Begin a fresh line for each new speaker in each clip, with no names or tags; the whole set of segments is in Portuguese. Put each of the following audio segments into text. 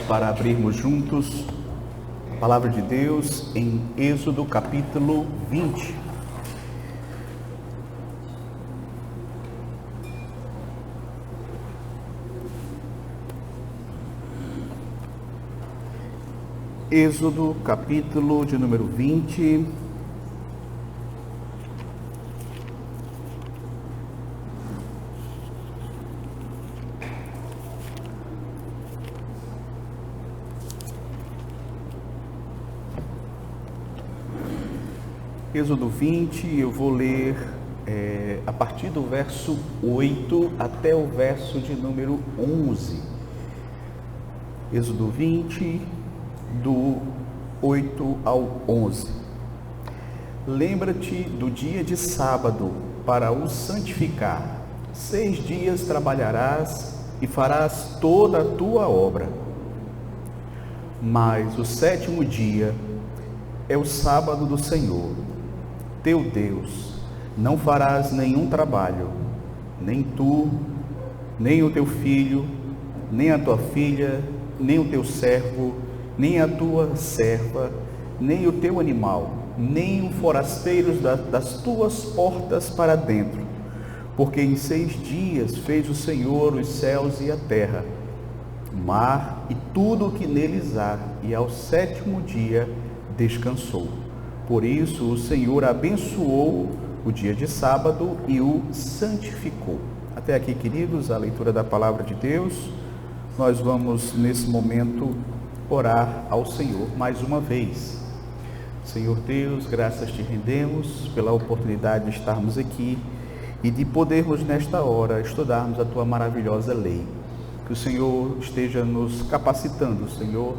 para abrirmos juntos a palavra de Deus em Êxodo capítulo 20. Êxodo capítulo de número 20. Êxodo 20, eu vou ler a partir do verso 8 até o verso de número 11. Êxodo 20, do 8 ao 11. Lembra-te do dia de sábado para o santificar. 6 dias trabalharás e farás toda a tua obra. Mas o 7º dia é o sábado do Senhor, teu Deus. Não farás nenhum trabalho, nem tu, nem o teu filho, nem a tua filha, nem o teu servo, nem a tua serva, nem o teu animal, nem o forasteiro das tuas portas para dentro. Porque em 6 dias fez o Senhor os céus e a terra, o mar e tudo o que neles há, e ao 7º dia descansou. Por isso o Senhor abençoou o dia de sábado e o santificou. Até aqui, queridos, a leitura da palavra de Deus. Nós vamos, nesse momento, orar ao Senhor mais uma vez. Senhor Deus, graças te rendemos pela oportunidade de estarmos aqui e de podermos, nesta hora, estudarmos a tua maravilhosa lei. Que o Senhor esteja nos capacitando, Senhor,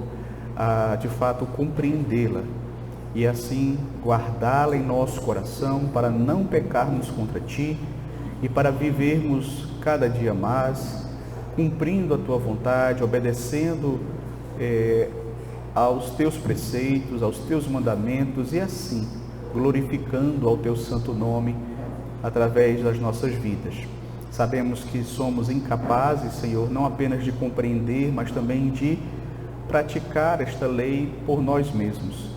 a, de fato, compreendê-la e assim guardá-la em nosso coração para não pecarmos contra ti e para vivermos cada dia mais, cumprindo a tua vontade, obedecendo aos teus preceitos, aos teus mandamentos e assim glorificando ao teu santo nome através das nossas vidas. Sabemos que somos incapazes, Senhor, não apenas de compreender, mas também de praticar esta lei por nós mesmos.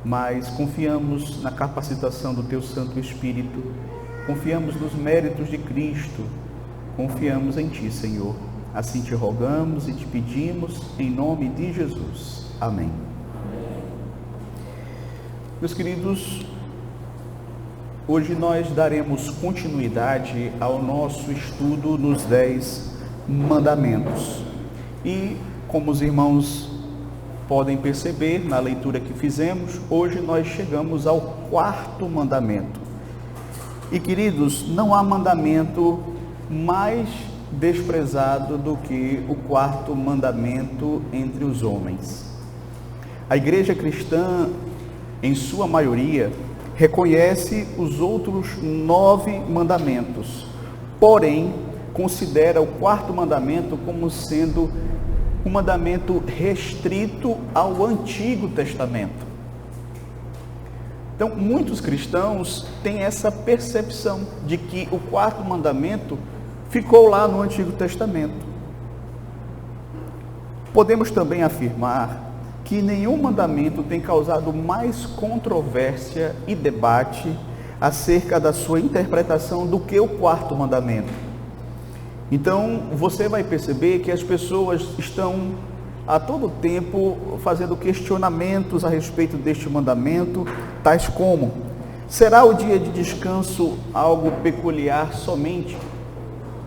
Mas confiamos na capacitação do teu Santo Espírito, confiamos nos méritos de Cristo, confiamos em ti, Senhor. Assim te rogamos e te pedimos em nome de Jesus. Amém. Meus queridos, hoje nós daremos continuidade ao nosso estudo nos 10 mandamentos. E, como os irmãos podem perceber na leitura que fizemos, hoje nós chegamos ao 4º mandamento. E, queridos, não há mandamento mais desprezado do que o 4º mandamento entre os homens. A igreja cristã, em sua maioria, reconhece os outros 9 mandamentos, porém considera o 4º mandamento como sendo um mandamento restrito ao Antigo Testamento. Então, muitos cristãos têm essa percepção de que o 4º mandamento ficou lá no Antigo Testamento. Podemos também afirmar que nenhum mandamento tem causado mais controvérsia e debate acerca da sua interpretação do que o 4º mandamento. Então, você vai perceber que as pessoas estão a todo tempo fazendo questionamentos a respeito deste mandamento, tais como: será o dia de descanso algo peculiar somente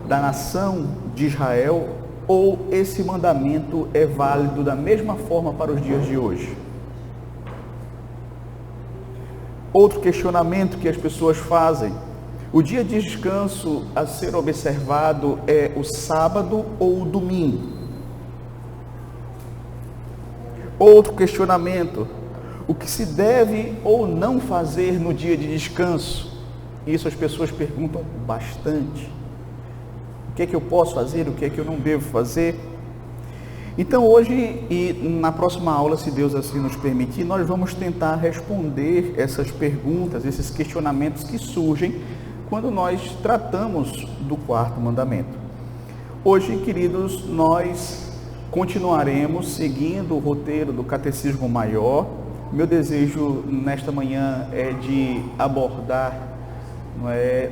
da nação de Israel, ou esse mandamento é válido da mesma forma para os dias de hoje? Outro questionamento que as pessoas fazem: o dia de descanso a ser observado é o sábado ou o domingo? Outro questionamento: o que se deve ou não fazer no dia de descanso? Isso as pessoas perguntam bastante. O que é que eu posso fazer, o que é que eu não devo fazer? Então hoje e na próxima aula, se Deus assim nos permitir, nós vamos tentar responder essas perguntas, esses questionamentos que surgem quando nós tratamos do 4º mandamento. Hoje, queridos, nós Continuaremos seguindo o roteiro do Catecismo Maior. Meu desejo nesta manhã é de abordar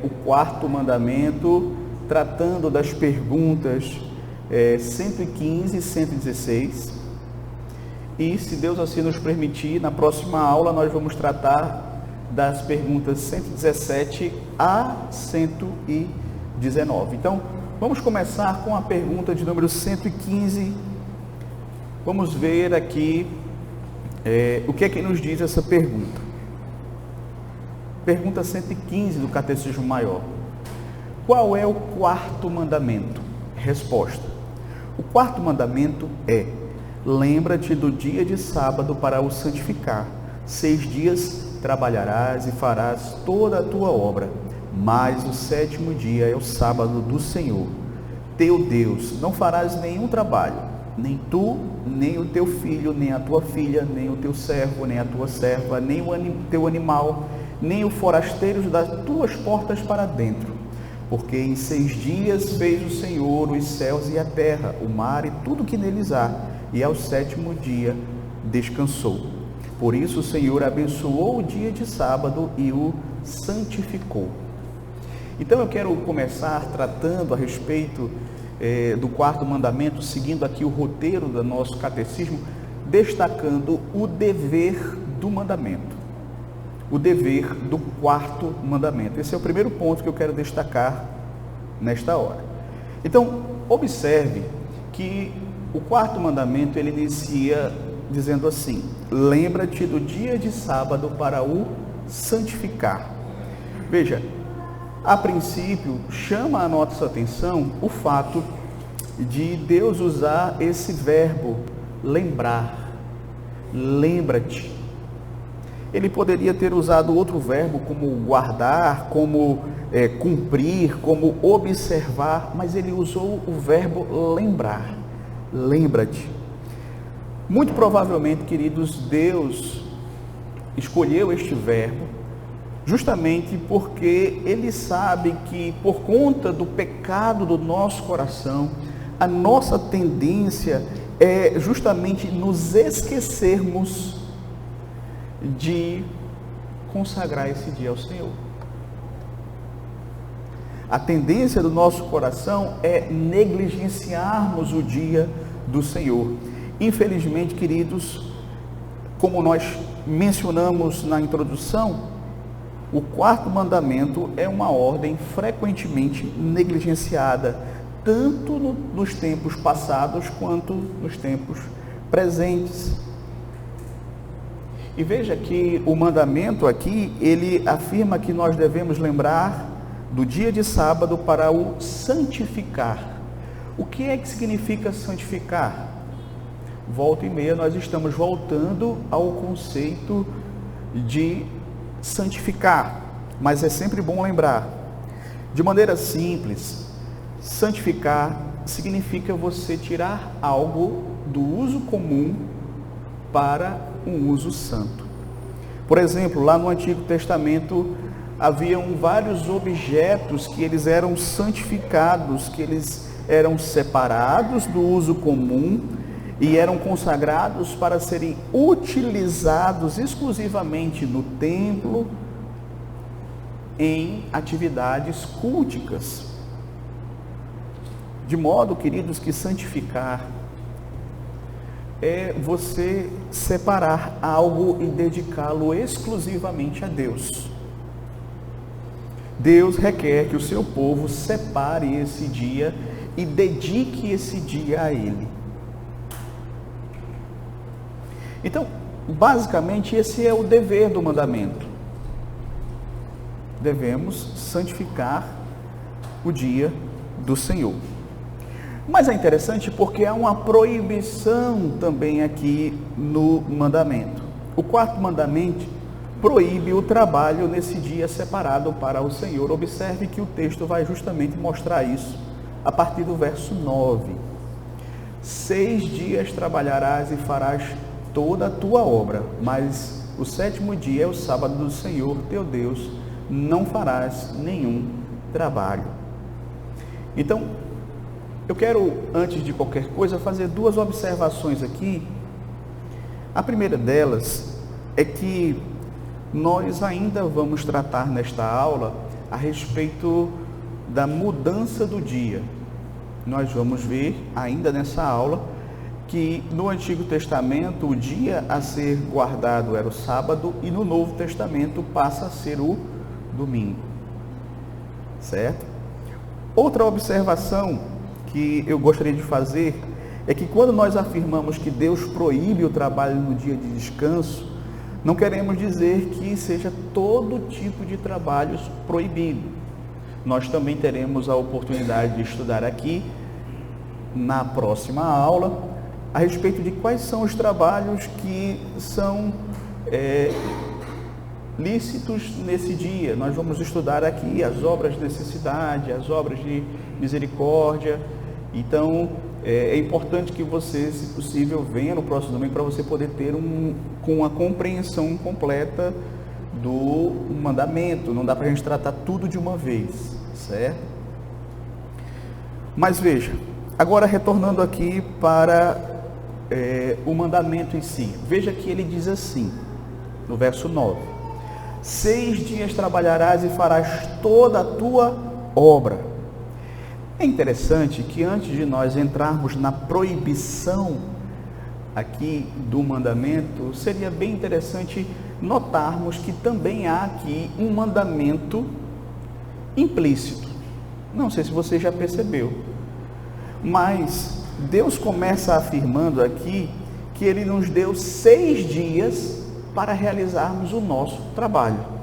o quarto mandamento, tratando das perguntas 115 e 116. E, se Deus assim nos permitir, na próxima aula nós vamos tratar das perguntas 117 a 119. Então, vamos começar com a pergunta de número 115. Vamos ver aqui o que é que nos diz essa pergunta. Pergunta 115 do Catecismo Maior. Qual é o quarto mandamento? Resposta. O quarto mandamento é: lembra-te do dia de sábado para o santificar. 6 dias trabalharás e farás toda a tua obra, mas o 7º dia é o sábado do Senhor, teu Deus. Não farás nenhum trabalho, nem tu, nem o teu filho, nem a tua filha, nem o teu servo, nem a tua serva, nem o teu animal, nem o forasteiro das tuas portas para dentro. Porque em 6 dias fez o Senhor os céus e a terra, o mar e tudo que neles há, e ao 7º dia descansou. Por isso o Senhor abençoou o dia de sábado e o santificou. Então eu quero começar tratando a respeito do quarto mandamento, seguindo aqui o roteiro do nosso catecismo, destacando o dever do mandamento. O dever do quarto mandamento. Esse é o primeiro ponto que eu quero destacar nesta hora. Então, observe que o quarto mandamento, ele inicia dizendo assim: lembra-te do dia de sábado para o santificar. Veja, a princípio, chama a nossa atenção o fato de Deus usar esse verbo lembrar. Lembra-te. Ele poderia ter usado outro verbo, como guardar, como cumprir, como observar, mas ele usou o verbo lembrar. Lembra-te. Muito provavelmente, queridos, Deus escolheu este verbo justamente porque Ele sabe que, por conta do pecado do nosso coração, a nossa tendência é justamente nos esquecermos de consagrar esse dia ao Senhor. A tendência do nosso coração é negligenciarmos o dia do Senhor. Infelizmente, queridos, como nós mencionamos na introdução, o quarto mandamento é uma ordem frequentemente negligenciada, tanto nos tempos passados quanto nos tempos presentes. E veja que o mandamento aqui, ele afirma que nós devemos lembrar do dia de sábado para o santificar. O que é que significa santificar? Volta e meia nós estamos voltando ao conceito de santificar, mas é sempre bom lembrar. De maneira simples, santificar significa você tirar algo do uso comum para um uso santo. Por exemplo, lá no Antigo Testamento haviam vários objetos que eles eram santificados, que eles eram separados do uso comum e eram consagrados para serem utilizados exclusivamente no templo em atividades culticas. De modo, queridos, que santificar é você separar algo e dedicá-lo exclusivamente a Deus. Deus requer que o seu povo separe esse dia e dedique esse dia a Ele. Então, basicamente, esse é o dever do mandamento. Devemos santificar o dia do Senhor. Mas é interessante porque há uma proibição também aqui no mandamento. O quarto mandamento proíbe o trabalho nesse dia separado para o Senhor. Observe que o texto vai justamente mostrar isso a partir do verso 9. 6 dias trabalharás e farás toda a tua obra, mas o 7º dia é o sábado do Senhor teu Deus, não farás nenhum trabalho. Então, Eu quero, antes de qualquer coisa, fazer duas observações aqui. A primeira delas é que nós ainda vamos tratar nesta aula a respeito da mudança do dia. Nós vamos ver ainda nessa aula que no Antigo Testamento o dia a ser guardado era o sábado e no Novo Testamento passa a ser o domingo, certo? Outra observação que eu gostaria de fazer é que quando nós afirmamos que Deus proíbe o trabalho no dia de descanso, não queremos dizer que seja todo tipo de trabalhos proibido. Nós também teremos a oportunidade de estudar aqui, na próxima aula, a respeito de quais são os trabalhos que são lícitos nesse dia. Nós vamos estudar aqui as obras de necessidade, as obras de misericórdia. Então, é importante que você, se possível, venha no próximo domingo para você poder ter uma compreensão completa do mandamento. Não dá para a gente tratar tudo de uma vez, certo? Mas veja, agora retornando aqui para o mandamento em si. Veja que ele diz assim, no verso 9: 6 dias trabalharás e farás toda a tua obra. É interessante que antes de nós entrarmos na proibição aqui do mandamento, seria bem interessante notarmos que também há aqui um mandamento implícito. Não sei se você já percebeu, mas Deus começa afirmando aqui que Ele nos deu 6 dias para realizarmos o nosso trabalho.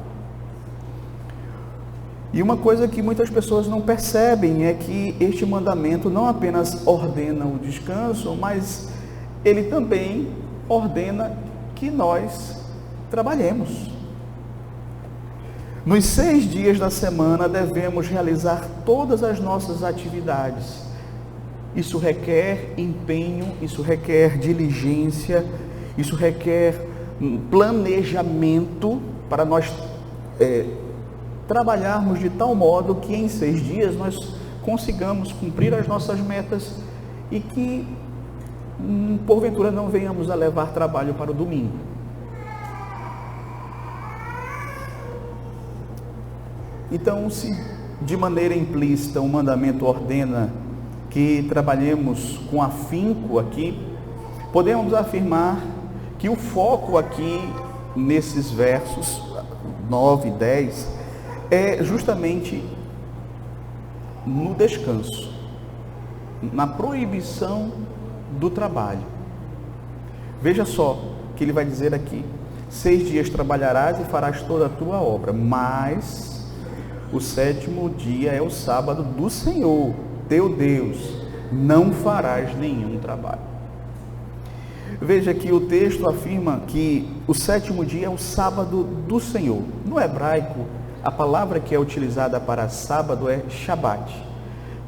E uma coisa que muitas pessoas não percebem é que este mandamento não apenas ordena o descanso, mas ele também ordena que nós trabalhemos. Nos 6 dias da semana devemos realizar todas as nossas atividades. Isso requer empenho, isso requer diligência, isso requer planejamento para nós trabalharmos de tal modo que em 6 dias nós consigamos cumprir as nossas metas e que porventura não venhamos a levar trabalho para o domingo. Então, se de maneira implícita o mandamento ordena que trabalhemos com afinco aqui, podemos afirmar que o foco aqui nesses versos 9 e 10 é justamente no descanso, na proibição do trabalho. Veja só que ele vai dizer aqui: 6 dias trabalharás e farás toda a tua obra, mas o 7º dia é o sábado do Senhor, teu Deus, não farás nenhum trabalho. Veja que o texto afirma que o 7º dia é o sábado do Senhor. No hebraico, a palavra que é utilizada para sábado é Shabat,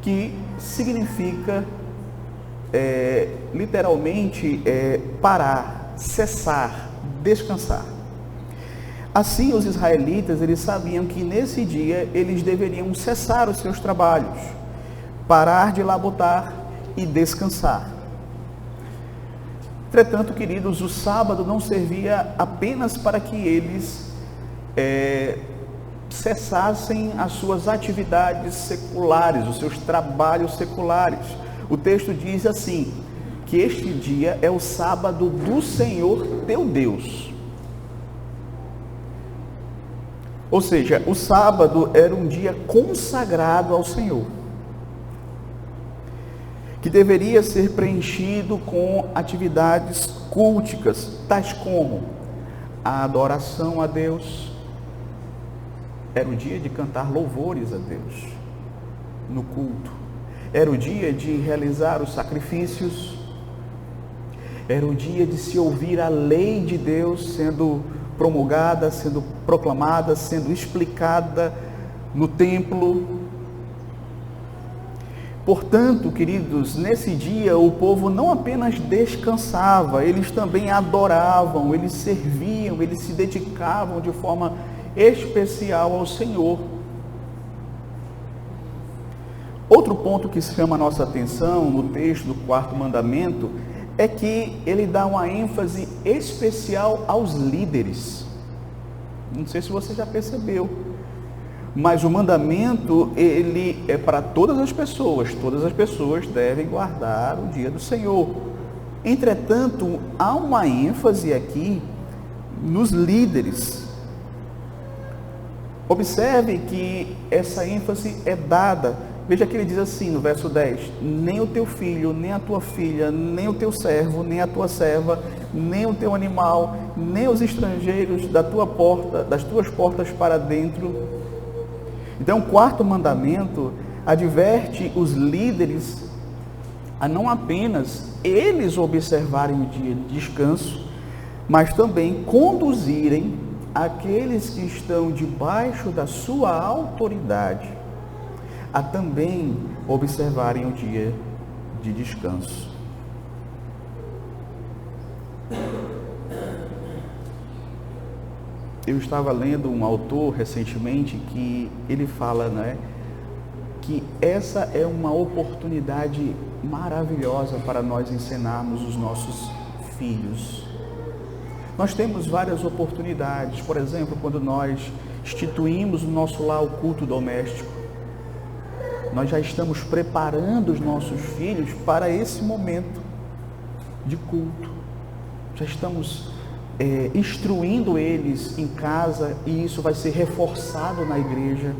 que significa literalmente parar, cessar, descansar. Assim, os israelitas, eles sabiam que nesse dia eles deveriam cessar os seus trabalhos, parar de labutar e descansar. Entretanto, queridos, o sábado não servia apenas para que eles cessassem as suas atividades seculares, os seus trabalhos seculares. O texto diz assim, que este dia é o sábado do Senhor teu Deus. Ou seja, o sábado era um dia consagrado ao Senhor, que deveria ser preenchido com atividades culticas, tais como a adoração a Deus. Era o dia de cantar louvores a Deus no culto. Era o dia de realizar os sacrifícios. Era o dia de se ouvir a lei de Deus sendo promulgada, sendo proclamada, sendo explicada no templo. Portanto, queridos, nesse dia o povo não apenas descansava, eles também adoravam, eles serviam, eles se dedicavam de forma especial ao Senhor. outro ponto que chama a nossa atenção no texto do quarto mandamento é que ele dá uma ênfase especial aos líderes. Não sei se você já percebeu, mas o mandamento, ele é para todas as pessoas devem guardar o dia do Senhor. Entretanto, há uma ênfase aqui nos líderes. Observe que essa ênfase é dada. Veja que ele diz assim no verso 10: nem o teu filho, nem a tua filha, nem o teu servo, nem a tua serva, nem o teu animal, nem os estrangeiros das tuas portas para dentro. Então, o quarto mandamento adverte os líderes a não apenas eles observarem o dia de descanso, mas também conduzirem aqueles que estão debaixo da sua autoridade a também observarem o dia de descanso. Eu estava lendo um autor recentemente que ele fala, que essa é uma oportunidade maravilhosa para nós ensinarmos os nossos filhos. Nós temos várias oportunidades, por exemplo, quando nós instituímos no nosso lar o culto doméstico, nós já estamos preparando os nossos filhos para esse momento de culto, já estamos instruindo eles em casa, e isso vai ser reforçado na igreja.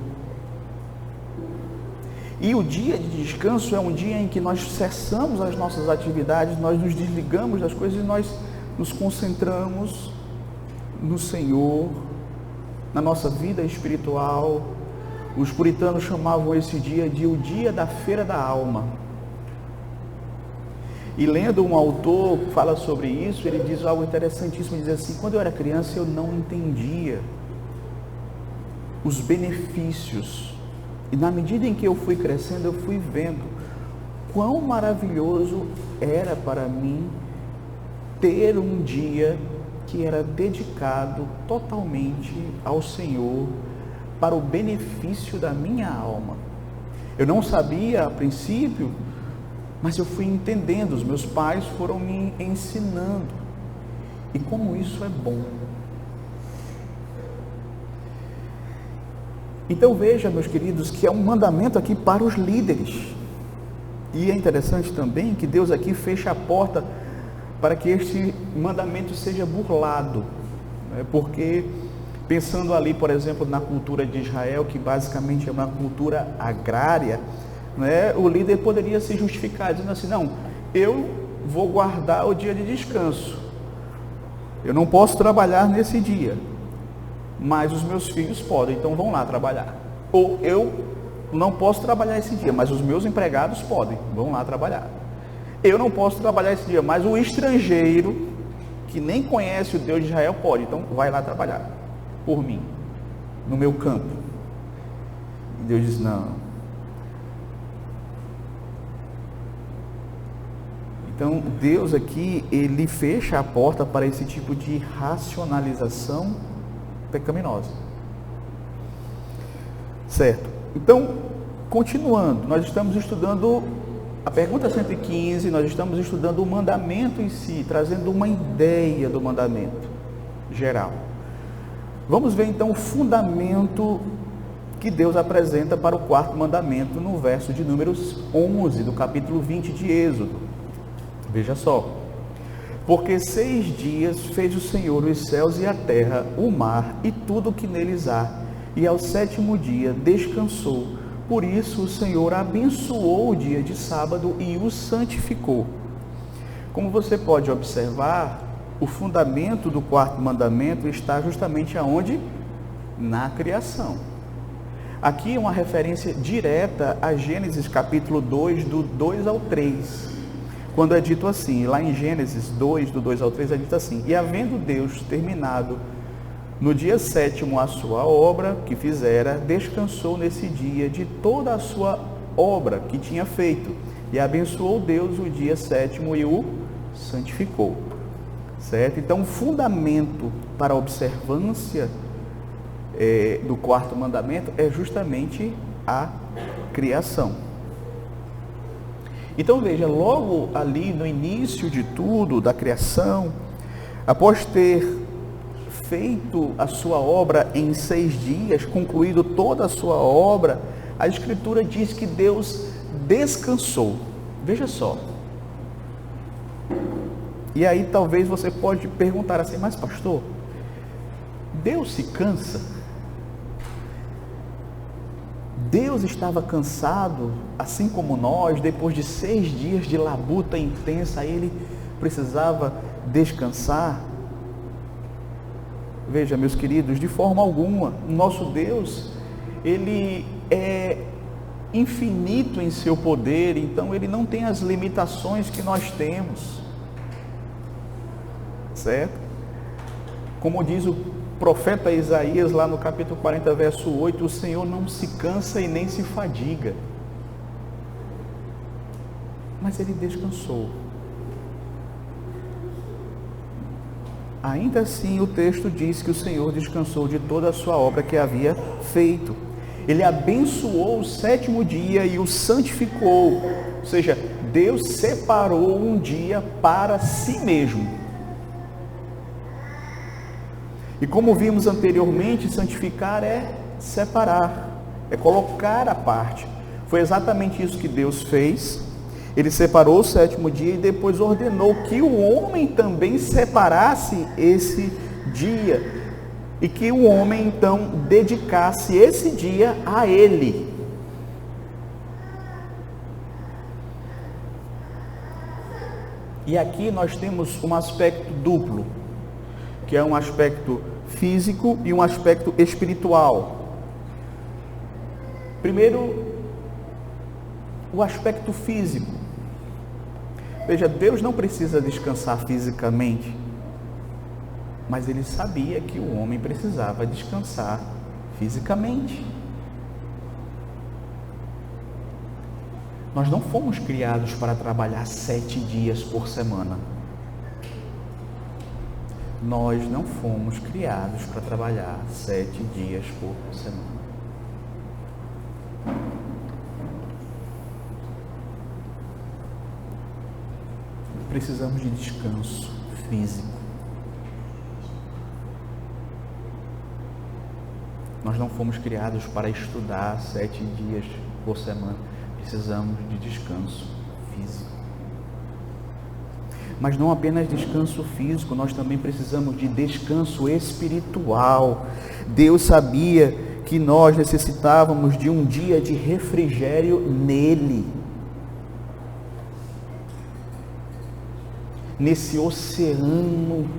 E o dia de descanso é um dia em que nós cessamos as nossas atividades, nós nos desligamos das coisas e nós nos concentramos no Senhor, na nossa vida espiritual. Os puritanos chamavam esse dia de o dia da feira da alma. E lendo um autor que fala sobre isso, ele diz algo interessantíssimo, ele diz assim: quando eu era criança eu não entendia os benefícios, e na medida em que eu fui crescendo, eu fui vendo quão maravilhoso era para mim ter um dia que era dedicado totalmente ao Senhor, para o benefício da minha alma. Eu não sabia a princípio, mas eu fui entendendo, os meus pais foram me ensinando, e como isso é bom. Então veja, meus queridos, que é um mandamento aqui para os líderes, e é interessante também que Deus aqui fecha a porta para que este mandamento seja burlado, porque pensando ali, por exemplo, na cultura de Israel, que basicamente é uma cultura agrária, o líder poderia se justificar dizendo assim: não, eu vou guardar o dia de descanso, eu não posso trabalhar nesse dia, mas os meus filhos podem, então vão lá trabalhar. Ou eu não posso trabalhar esse dia, mas os meus empregados podem, vão lá trabalhar. Eu não posso trabalhar esse dia, mas o estrangeiro que nem conhece o Deus de Israel pode, então vai lá trabalhar por mim, no meu campo. E Deus diz: não. Então Deus aqui, ele fecha a porta para esse tipo de racionalização pecaminosa. Certo? Então, continuando, nós estamos estudando a pergunta 115, nós estamos estudando o mandamento em si, trazendo uma ideia do mandamento geral. Vamos ver então o fundamento que Deus apresenta para o quarto mandamento no verso de números 11 do capítulo 20 de Êxodo. Veja só: porque 6 dias fez o Senhor os céus e a terra, o mar e tudo o que neles há, e ao 7º dia descansou. Por isso o Senhor abençoou o dia de sábado e o santificou. Como você pode observar, o fundamento do quarto mandamento está justamente aonde? Na criação. Aqui é uma referência direta a Gênesis capítulo 2, do 2 ao 3. Quando é dito assim, lá em Gênesis 2, do 2 ao 3, é dito assim: e havendo Deus terminado no dia 7º a sua obra que fizera, descansou nesse dia de toda a sua obra que tinha feito, e abençoou Deus o dia 7º e o santificou. Certo? Então, o fundamento para a observância do quarto mandamento é justamente a criação. Então veja, logo ali no início de tudo, da criação, após ter feito a sua obra em 6 dias, concluído toda a sua obra, a Escritura diz que Deus descansou. Veja só. E aí talvez você pode perguntar assim, mas pastor, Deus se cansa? Deus estava cansado, assim como nós, depois de 6 dias de labuta intensa, ele precisava descansar? Veja, meus queridos, de forma alguma, o nosso Deus, ele é infinito em seu poder, então ele não tem as limitações que nós temos, certo? Como diz o profeta Isaías lá no capítulo 40, verso 8, o Senhor não se cansa e nem se fadiga, mas ele descansou. Ainda assim, o texto diz que o Senhor descansou de toda a sua obra que havia feito. Ele abençoou o 7º dia e o santificou, ou seja, Deus separou um dia para si mesmo. E como vimos anteriormente, santificar é separar, é colocar à parte. Foi exatamente isso que Deus fez. Ele separou o 7º dia e depois ordenou que o homem também separasse esse dia. E que o homem então dedicasse esse dia a ele. E aqui nós temos um aspecto duplo, que é um aspecto físico e um aspecto espiritual. Primeiro, o aspecto físico. Veja, Deus não precisa descansar fisicamente, mas ele sabia que o homem precisava descansar fisicamente. Nós não fomos criados para trabalhar 7 dias por semana. Nós não fomos criados para trabalhar 7 dias por semana. Precisamos de descanso físico. Nós não fomos criados para estudar 7 dias por semana. Precisamos de descanso físico. Mas não apenas descanso físico, nós também precisamos de descanso espiritual. Deus sabia que nós necessitávamos de um dia de refrigério nele. Nesse oceano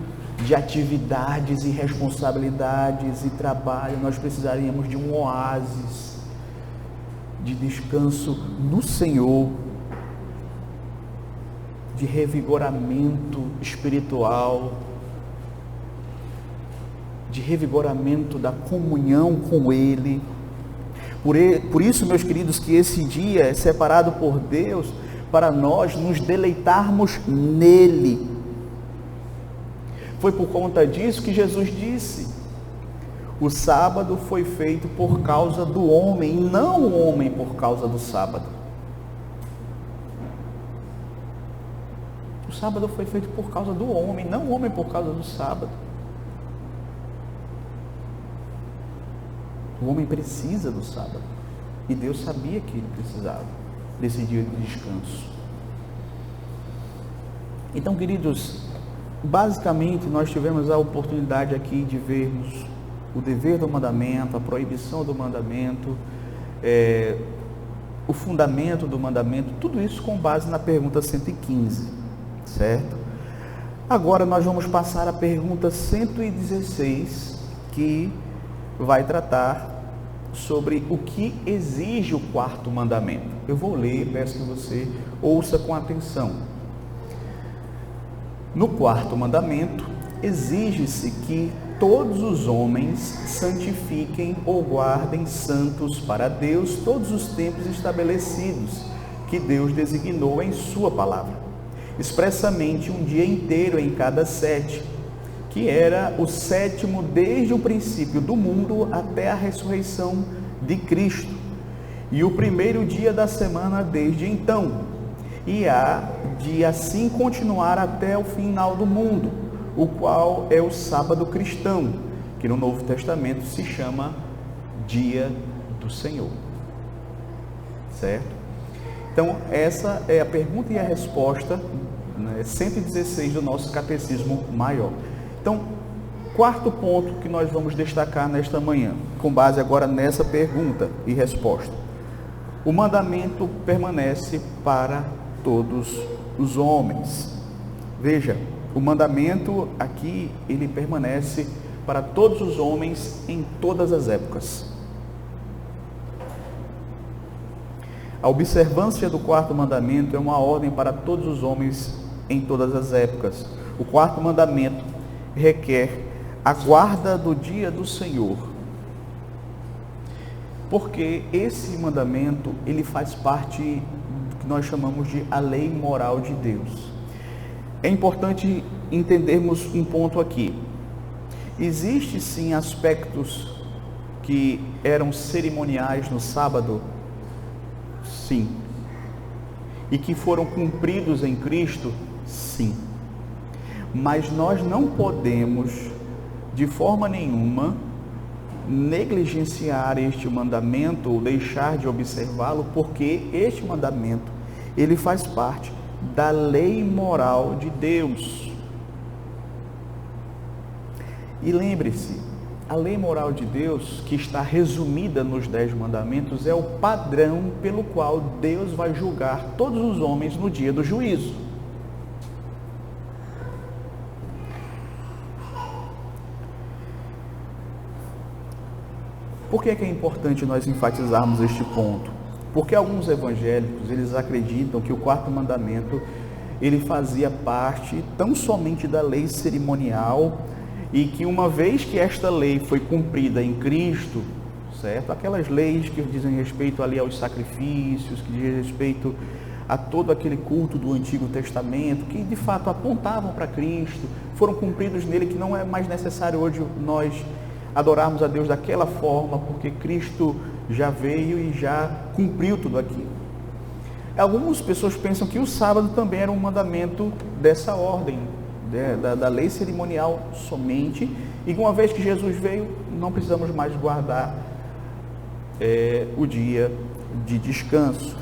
de atividades e responsabilidades e trabalho, nós precisaríamos de um oásis de descanso no Senhor, de revigoramento espiritual, de revigoramento da comunhão com Ele. Por isso, meus queridos, que esse dia é separado por Deus para nós nos deleitarmos nele. Foi por conta disso que Jesus disse: o sábado foi feito por causa do homem, e não o homem por causa do sábado. O sábado foi feito por causa do homem, não o homem por causa do sábado. O homem precisa do sábado, e Deus sabia que ele precisava desse dia de descanso. Então, queridos, basicamente nós tivemos a oportunidade aqui de vermos o dever do mandamento, a proibição do mandamento, o fundamento do mandamento, tudo isso com base na pergunta 115, certo? Agora nós vamos passar à pergunta 116, que vai tratar sobre o que exige o 4º mandamento. Eu vou ler, peço que você ouça com atenção. No 4º mandamento, exige-se que todos os homens santifiquem ou guardem santos para Deus todos os tempos estabelecidos que Deus designou em sua palavra, expressamente um dia inteiro em cada 7, que era o 7º desde o princípio do mundo até a ressurreição de Cristo, e o primeiro dia da semana desde então. e há de assim continuar até o final do mundo, o qual é o sábado cristão, que no Novo Testamento se chama Dia do Senhor. Certo? Então, essa é a pergunta e a resposta, 116 do nosso Catecismo Maior. Então, quarto ponto que nós vamos destacar nesta manhã, com base agora nessa pergunta e resposta. O mandamento permanece para todos os homens. Veja, o mandamento aqui, ele permanece para todos os homens em todas as épocas. A observância do quarto mandamento é uma ordem para todos os homens em todas as épocas. O quarto mandamento requer a guarda do dia do Senhor, porque esse mandamento, ele faz parte do que nós chamamos de a lei moral de Deus. É importante entendermos um ponto aqui. Existem sim aspectos que eram cerimoniais no sábado, sim, e que foram cumpridos em Cristo, sim, mas nós não podemos de forma nenhuma negligenciar este mandamento ou deixar de observá-lo, porque este mandamento, ele faz parte da lei moral de Deus. E lembre-se, a lei moral de Deus, que está resumida nos 10 mandamentos, é o padrão pelo qual Deus vai julgar todos os homens no dia do juízo. Por que é importante nós enfatizarmos este ponto? Porque alguns evangélicos, eles acreditam que o quarto mandamento, ele fazia parte tão somente da lei cerimonial, e que uma vez que esta lei foi cumprida em Cristo, certo? Aquelas leis que dizem respeito ali aos sacrifícios, que dizem respeito a todo aquele culto do Antigo Testamento, que de fato apontavam para Cristo, foram cumpridos nele, que não é mais necessário hoje nós adorarmos a Deus daquela forma, porque Cristo já veio e já cumpriu tudo aquilo. Algumas pessoas pensam que o sábado também era um mandamento dessa ordem, da lei cerimonial somente, e uma vez que Jesus veio, não precisamos mais guardar o dia de descanso.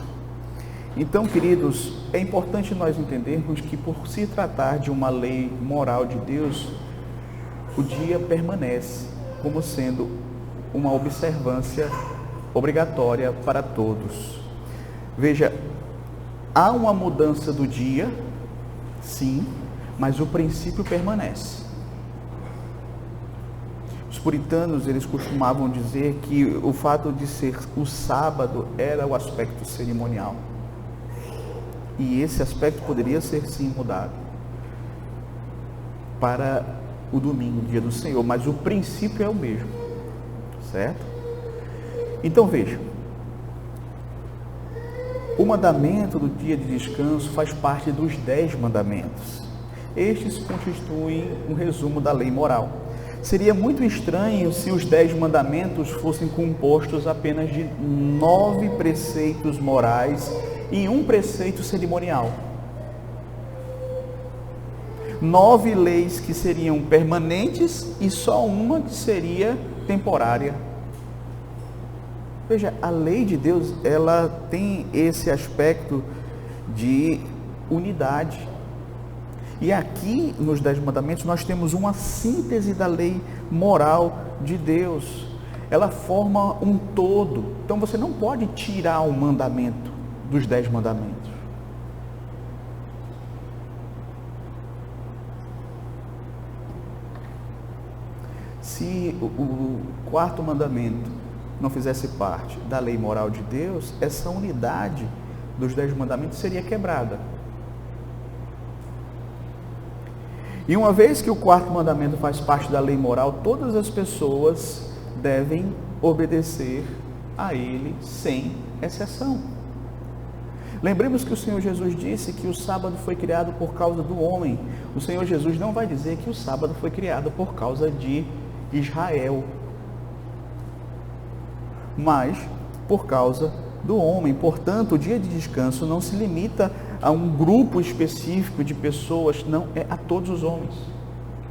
Então, queridos, é importante nós entendermos que, por se tratar de uma lei moral de Deus, o dia permanece como sendo uma observância obrigatória para todos. Veja, há uma mudança do dia, sim, mas o princípio permanece. Os puritanos, eles costumavam dizer que o fato de ser o sábado era o aspecto cerimonial. E esse aspecto poderia ser sim mudado para o domingo, dia do Senhor, mas o princípio é o mesmo, certo? Então veja, o mandamento do dia de descanso faz parte dos 10 mandamentos. Estes constituem um resumo da lei moral. Seria muito estranho se os 10 mandamentos fossem compostos apenas de 9 preceitos morais e um preceito cerimonial. 9 leis que seriam permanentes e só uma que seria temporária. Veja, a lei de Deus, ela tem esse aspecto de unidade. E aqui, nos 10 mandamentos, nós temos uma síntese da lei moral de Deus. Ela forma um todo. Então, você não pode tirar um mandamento dos 10 mandamentos. Se o quarto mandamento não fizesse parte da lei moral de Deus, essa unidade dos 10 mandamentos seria quebrada. E uma vez que o quarto mandamento faz parte da lei moral, todas as pessoas devem obedecer a ele sem exceção. Lembremos que o Senhor Jesus disse que o sábado foi criado por causa do homem. O Senhor Jesus não vai dizer que o sábado foi criado por causa de Israel, mas por causa do homem. Portanto, o dia de descanso não se limita a um grupo específico de pessoas, não, é a todos os homens,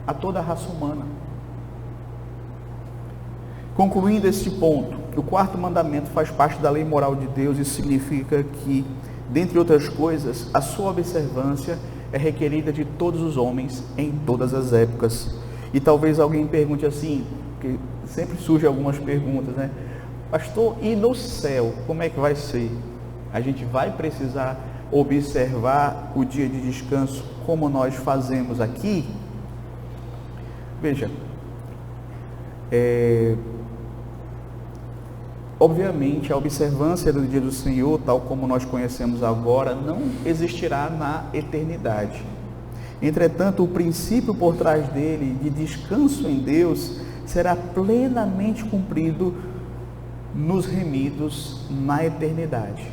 a toda a raça humana. Concluindo este ponto, o quarto mandamento faz parte da lei moral de Deus. Isso significa que, dentre outras coisas, a sua observância é requerida de todos os homens em todas as épocas. E talvez alguém pergunte assim, que sempre surgem algumas perguntas, né? Pastor, e no céu, como é que vai ser? A gente vai precisar observar o dia de descanso como nós fazemos aqui? Veja, obviamente a observância do dia do Senhor, tal como nós conhecemos agora, não existirá na eternidade. Entretanto, o princípio por trás dele, de descanso em Deus, será plenamente cumprido nos remidos na eternidade.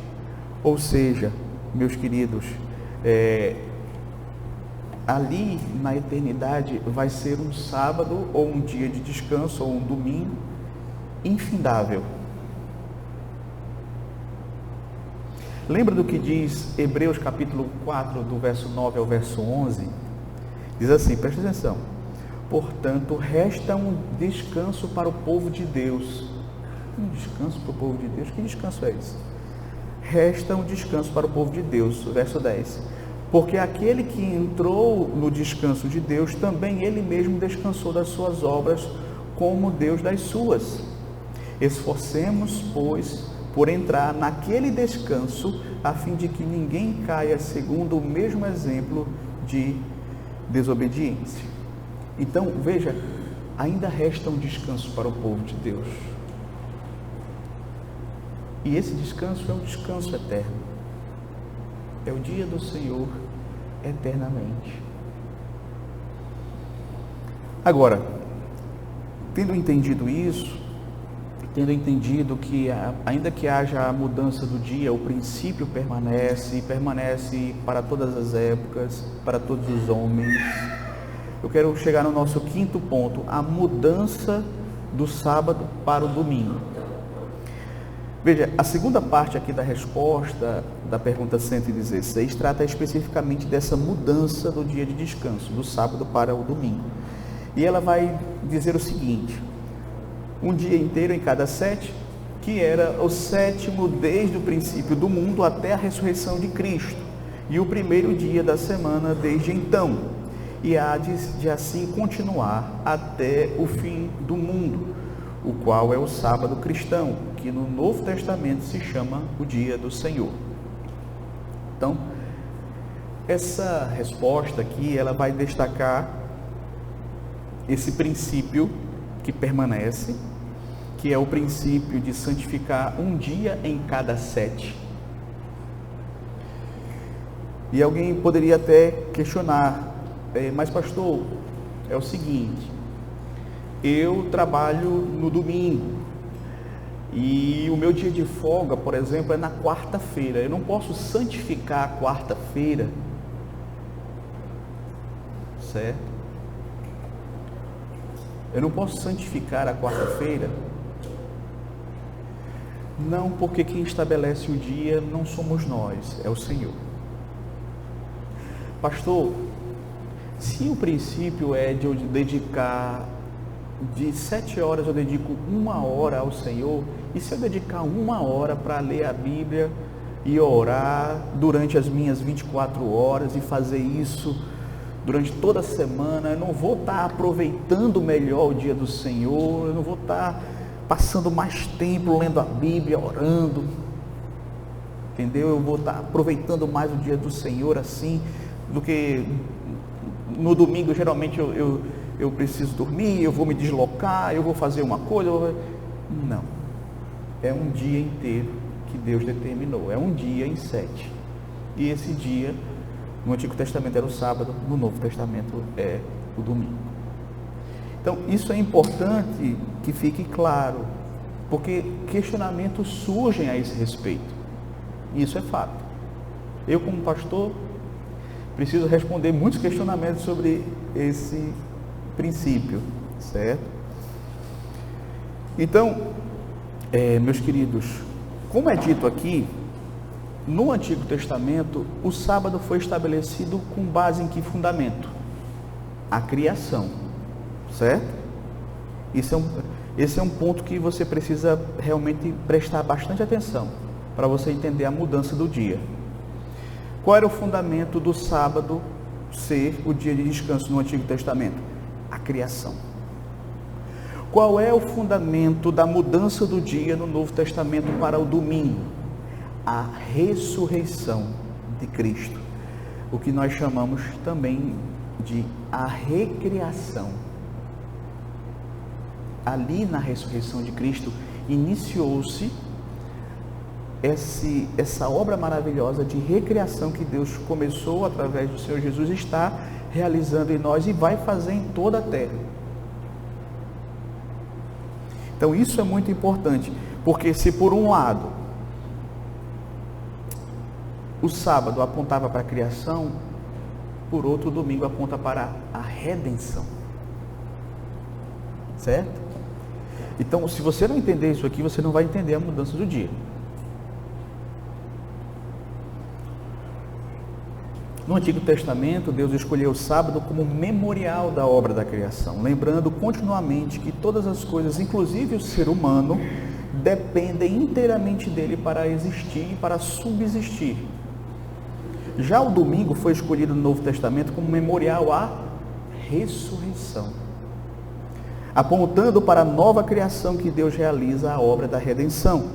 Ou seja, meus queridos, ali na eternidade vai ser um sábado ou um dia de descanso ou um domingo infindável. Lembra do que diz Hebreus capítulo 4, do verso 9 ao verso 11? Diz assim, presta atenção: portanto, resta um descanso para o povo de Deus. Um descanso para o povo de Deus? Que descanso é esse? Resta um descanso para o povo de Deus, verso 10. Porque aquele que entrou no descanso de Deus, também ele mesmo descansou das suas obras, como Deus das suas. Esforcemos, pois, por entrar naquele descanso, a fim de que ninguém caia segundo o mesmo exemplo de desobediência. Então, veja, ainda resta um descanso para o povo de Deus. E esse descanso é um descanso eterno. É o dia do Senhor eternamente. Agora, tendo entendido isso, tendo entendido que ainda que haja a mudança do dia, o princípio permanece, e permanece para todas as épocas, para todos os homens, eu quero chegar no nosso quinto ponto, a mudança do sábado para o domingo. Veja, a segunda parte aqui da resposta da pergunta 116 trata especificamente dessa mudança do dia de descanso, do sábado para o domingo. E ela vai dizer o seguinte: um dia inteiro em cada 7, que era o 7º desde o princípio do mundo até a ressurreição de Cristo, e o primeiro dia da semana desde então, e há de assim continuar até o fim do mundo, o qual é o sábado cristão, que no Novo Testamento se chama o dia do Senhor. Então, essa resposta aqui, ela vai destacar esse princípio que permanece, que é o princípio de santificar um dia em cada 7. E alguém poderia até questionar, mas pastor, é o seguinte, eu trabalho no domingo, e o meu dia de folga, por exemplo, é na quarta-feira. Eu não posso santificar a quarta-feira, certo? Eu não posso santificar a quarta-feira? Não, porque quem estabelece o dia não somos nós, é o Senhor. Pastor, se o princípio é de eu dedicar, de 7 horas eu dedico 1 hora ao Senhor, e se eu dedicar 1 hora para ler a Bíblia e orar durante as minhas 24 horas e fazer isso durante toda a semana, eu não vou estar aproveitando melhor o dia do Senhor, eu não vou estar passando mais tempo lendo a Bíblia, orando, entendeu? Eu vou estar aproveitando mais o dia do Senhor assim, do que no domingo. Geralmente eu preciso dormir, eu vou me deslocar, eu vou fazer uma coisa. Não, é um dia inteiro que Deus determinou, é um dia em 7, e esse dia no Antigo Testamento era o sábado, no Novo Testamento é o domingo. Então isso é importante que fique claro, porque questionamentos surgem a esse respeito, e isso é fato. Eu, como pastor, preciso responder muitos questionamentos sobre esse princípio, certo? Então, meus queridos, como é dito aqui, No Antigo Testamento, o sábado foi estabelecido com base em que fundamento? A criação, certo? Esse é um ponto que você precisa realmente prestar bastante atenção para você entender a mudança do dia. Qual era o fundamento do sábado ser o dia de descanso no Antigo Testamento? A criação. Qual é o fundamento da mudança do dia no Novo Testamento para o domingo? A ressurreição de Cristo. O que nós chamamos também de a recriação. Ali na ressurreição de Cristo iniciou-se essa obra maravilhosa de recriação que Deus começou através do Senhor Jesus, está realizando em nós e vai fazer em toda a terra. Então isso é muito importante, porque se por um lado o sábado apontava para a criação, por outro o domingo aponta para a redenção. Certo? Então, se você não entender isso aqui, você não vai entender a mudança do dia. No Antigo Testamento, Deus escolheu o sábado como memorial da obra da criação, lembrando continuamente que todas as coisas, inclusive o ser humano, dependem inteiramente dele para existir e para subsistir. Já o domingo foi escolhido no Novo Testamento como memorial à ressurreição, apontando para a nova criação que Deus realiza, a obra da redenção.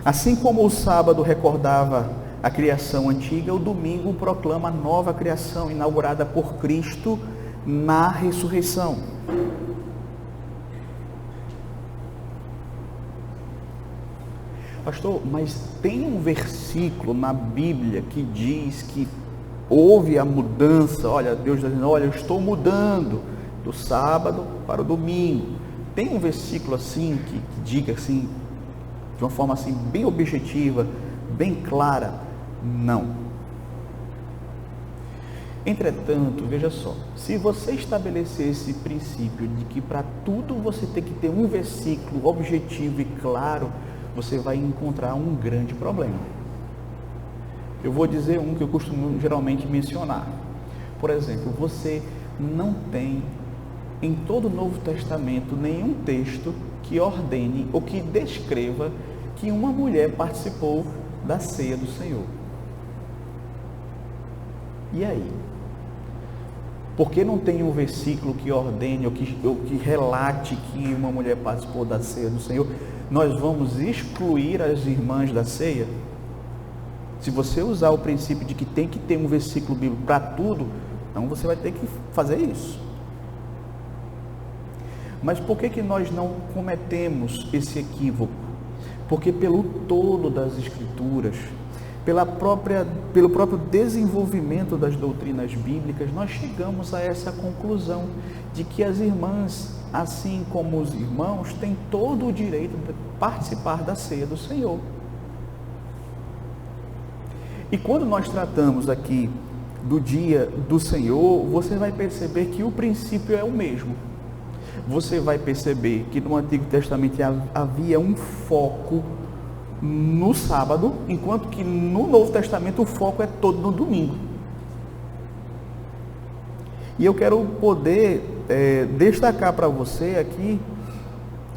Assim como o sábado recordava a criação antiga, o domingo proclama a nova criação, inaugurada por Cristo na ressurreição. Pastor, mas tem um versículo na Bíblia que diz que houve a mudança, olha, Deus está dizendo, olha, eu estou mudando do sábado para o domingo. Tem um versículo assim que diga assim, de uma forma assim bem objetiva, bem clara? Não. Entretanto, veja só, se você estabelecer esse princípio de que para tudo você tem que ter um versículo objetivo e claro, você vai encontrar um grande problema. Eu vou dizer um que eu costumo geralmente mencionar. Por exemplo, você não tem em todo o Novo Testamento nenhum texto que ordene ou que descreva que uma mulher participou da ceia do Senhor. E aí? Por que não tem um versículo que ordene ou que relate que uma mulher participou da ceia do Senhor? Nós vamos excluir as irmãs da ceia? Se você usar o princípio de que tem que ter um versículo bíblico para tudo, então você vai ter que fazer isso. Mas por que nós não cometemos esse equívoco? Porque pelo todo das Escrituras, pelo próprio desenvolvimento das doutrinas bíblicas, nós chegamos a essa conclusão de que as irmãs, assim como os irmãos, têm todo o direito de participar da ceia do Senhor. E quando nós tratamos aqui do dia do Senhor, você vai perceber que o princípio é o mesmo. Você vai perceber que no Antigo Testamento havia um foco no sábado, enquanto que no Novo Testamento o foco é todo no domingo. E eu quero poder destacar para você aqui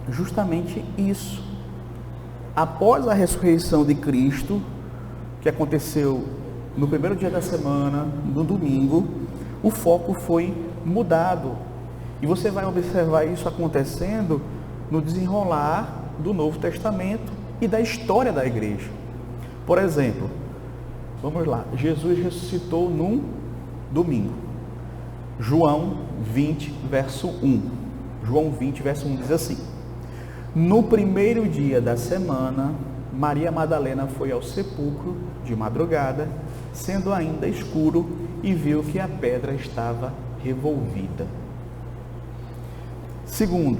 justamente isso. Após a ressurreição de Cristo, que aconteceu no primeiro dia da semana, no domingo, o foco foi mudado. E você vai observar isso acontecendo no desenrolar do Novo Testamento e da história da igreja. Por exemplo, vamos lá, Jesus ressuscitou num domingo. João 20, verso 1. João 20, verso 1 diz assim: no primeiro dia da semana, Maria Madalena foi ao sepulcro de madrugada, sendo ainda escuro, e viu que a pedra estava revolvida. Segundo,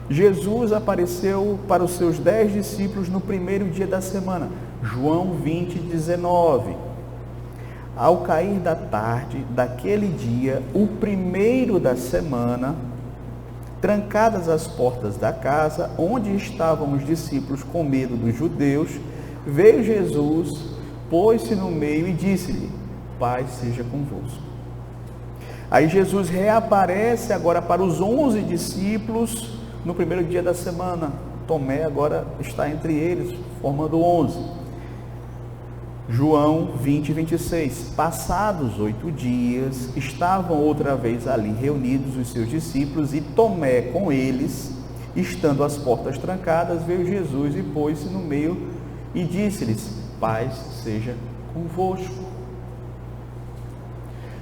Jesus apareceu para os seus 10 discípulos no primeiro dia da semana. João 20, 19. Ao cair da tarde daquele dia, o primeiro da semana, trancadas as portas da casa onde estavam os discípulos com medo dos judeus, veio Jesus pôs-se no meio e disse-lhe: paz seja convosco. Aí Jesus reaparece agora para os 11 discípulos no primeiro dia da semana. Tomé agora está entre eles, formando 11. João 20, 26. Passados 8 dias, estavam outra vez ali reunidos os seus discípulos, e Tomé com eles. Estando as portas trancadas, veio Jesus e pôs-se no meio e disse-lhes: paz seja convosco.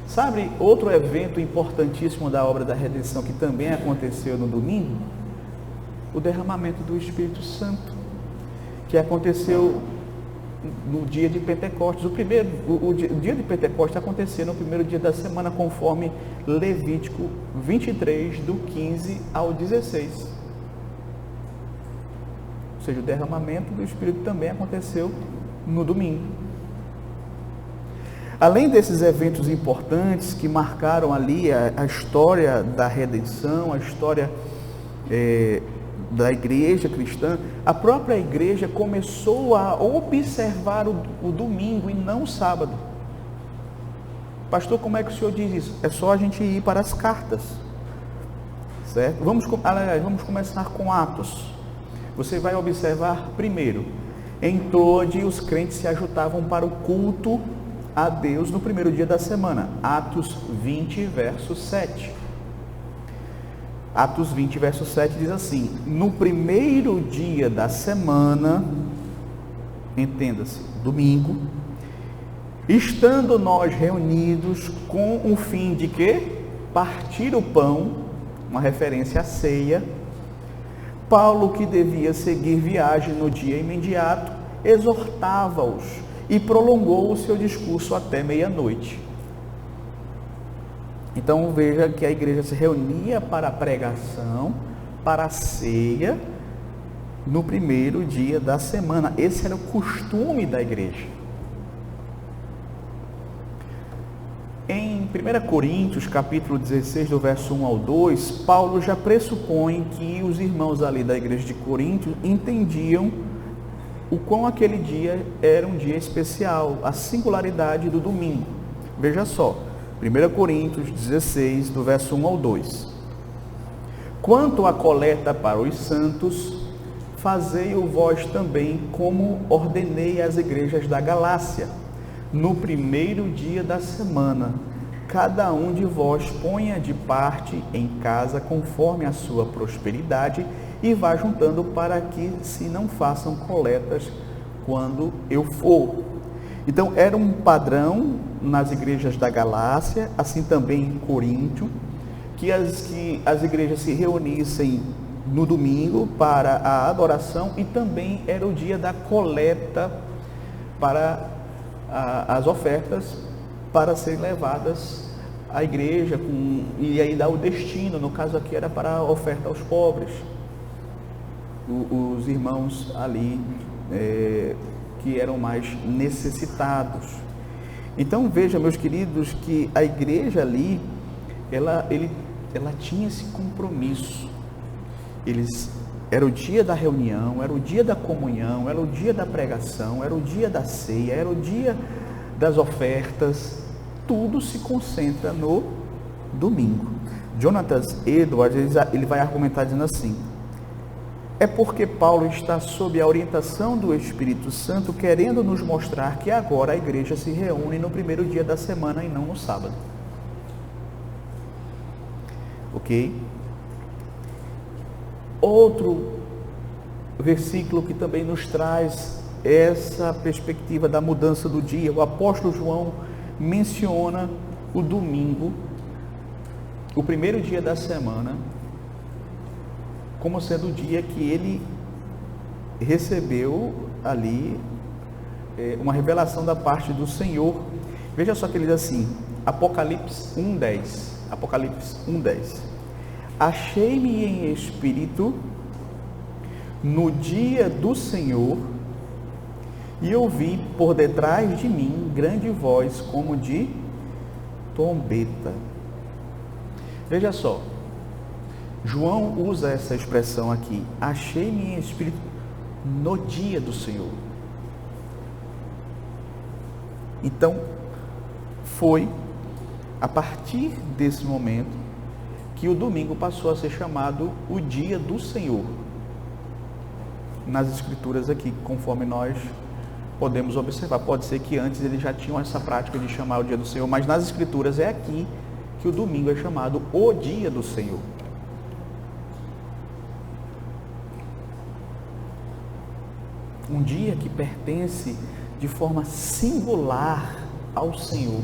Sabe outro evento importantíssimo da obra da redenção que também aconteceu no domingo? O derramamento do Espírito Santo, que aconteceu no dia de Pentecostes. O dia de Pentecostes aconteceu no primeiro dia da semana, conforme Levítico 23, do 15 ao 16. Ou seja, o derramamento do Espírito também aconteceu no domingo. Além desses eventos importantes que marcaram ali a história da redenção, a história da igreja cristã, a própria igreja começou a observar o domingo e não o sábado. Pastor, como é que o senhor diz isso? É só a gente ir para as cartas, certo? Vamos começar com Atos. Você vai observar primeiro, em Troade os crentes se ajuntavam para o culto a Deus no primeiro dia da semana. Atos 20, verso 7. Atos 20, verso 7 diz assim: no primeiro dia da semana, entenda-se, domingo, estando nós reunidos com o fim de quê? Partir o pão, uma referência à ceia. Paulo, que devia seguir viagem no dia imediato, exortava-os e prolongou o seu discurso até meia-noite. Então veja que a igreja se reunia para a pregação, para a ceia, no primeiro dia da semana. Esse era o costume da igreja. Em 1 Coríntios, capítulo 16, do verso 1 ao 2, Paulo já pressupõe que os irmãos ali da igreja de Corinto entendiam o quão aquele dia era um dia especial, a singularidade do domingo. Veja só, 1 Coríntios 16, do verso 1 ao 2. Quanto à coleta para os santos, fazei-o vós também, como ordenei às igrejas da Galácia. No primeiro dia da semana, cada um de vós ponha de parte em casa conforme a sua prosperidade e vá juntando, para que se não façam coletas quando eu for. Então era um padrão nas igrejas da Galácia, assim também em Corinto, que as igrejas se reunissem no domingo para a adoração, e também era o dia da coleta para as ofertas para serem levadas à igreja, e aí dar o destino. No caso aqui era para a oferta aos pobres, os irmãos ali que eram mais necessitados. Então veja, meus queridos, que a igreja ali, ela tinha esse compromisso. Era o dia da reunião, era o dia da comunhão, era o dia da pregação, era o dia da ceia, era o dia das ofertas. Tudo se concentra no domingo. Jonathan Edwards, ele vai argumentar dizendo assim: é porque Paulo está sob a orientação do Espírito Santo, querendo nos mostrar que agora a igreja se reúne no primeiro dia da semana e não no sábado. Ok? Outro versículo que também nos traz essa perspectiva da mudança do dia. O apóstolo João menciona o domingo, o primeiro dia da semana, como sendo o dia que ele recebeu ali uma revelação da parte do Senhor. Veja só que ele diz assim, Apocalipse 1:10. Achei-me em espírito no dia do Senhor, e ouvi por detrás de mim grande voz como de trombeta. Veja só, João usa essa expressão aqui, achei-me em espírito no dia do Senhor. Então, foi a partir desse momento que o domingo passou a ser chamado o dia do Senhor. Nas escrituras aqui, conforme nós podemos observar, pode ser que antes eles já tinham essa prática de chamar o dia do Senhor, mas nas escrituras é aqui que o domingo é chamado o dia do Senhor. Um dia que pertence de forma singular ao Senhor.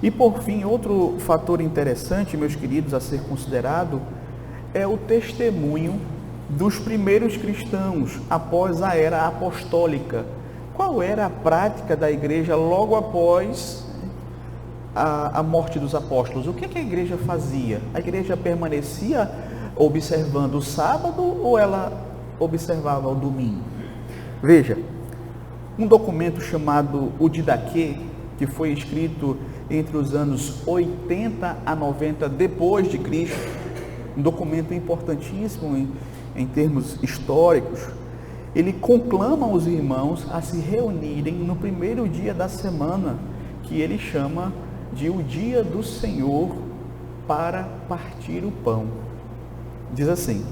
E por fim, outro fator interessante, meus queridos, a ser considerado, é o testemunho dos primeiros cristãos após a era apostólica. Qual era a prática da igreja logo após a morte dos apóstolos? O que a igreja fazia? A igreja permanecia observando o sábado ou ela observava o domingo? Veja, um documento chamado o Didaquê, que foi escrito entre os anos 80 a 90 depois de Cristo, um documento importantíssimo em termos históricos, ele conclama os irmãos a se reunirem no primeiro dia da semana, que ele chama de o dia do Senhor, para partir o pão. Diz assim: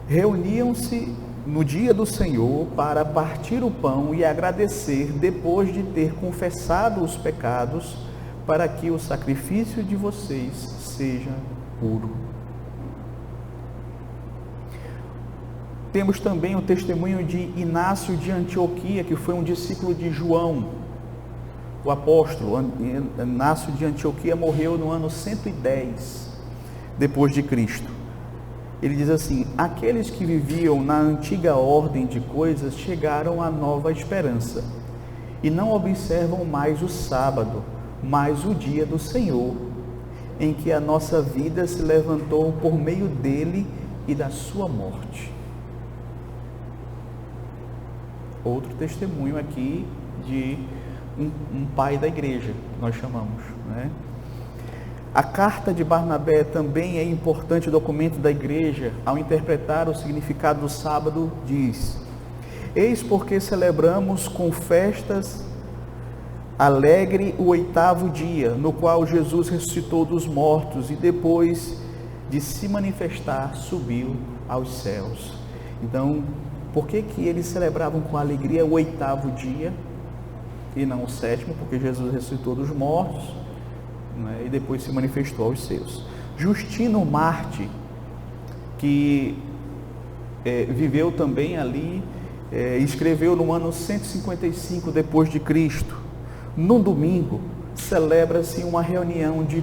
reuniam-se no dia do Senhor para partir o pão e agradecer depois de ter confessado os pecados, para que o sacrifício de vocês seja puro. Temos também o testemunho de Inácio de Antioquia, que foi um discípulo de João, o apóstolo. Inácio de Antioquia morreu no ano 110 depois de Cristo. Ele diz assim: aqueles que viviam na antiga ordem de coisas chegaram à nova esperança e não observam mais o sábado, mas o dia do Senhor, em que a nossa vida se levantou por meio dele e da sua morte. Outro testemunho aqui de um pai da igreja, nós chamamos, né? A carta de Barnabé também é importante documento da igreja. Ao interpretar o significado do sábado, diz: eis porque celebramos com festas alegre o 8º dia, no qual Jesus ressuscitou dos mortos e depois de se manifestar, subiu aos céus. Então, por que eles celebravam com alegria o 8º dia e não o 7º? Porque Jesus ressuscitou dos mortos, né, e depois se manifestou aos seus. Justino Marte, que viveu também ali, escreveu no ano 155 depois de Cristo. No domingo celebra-se uma reunião de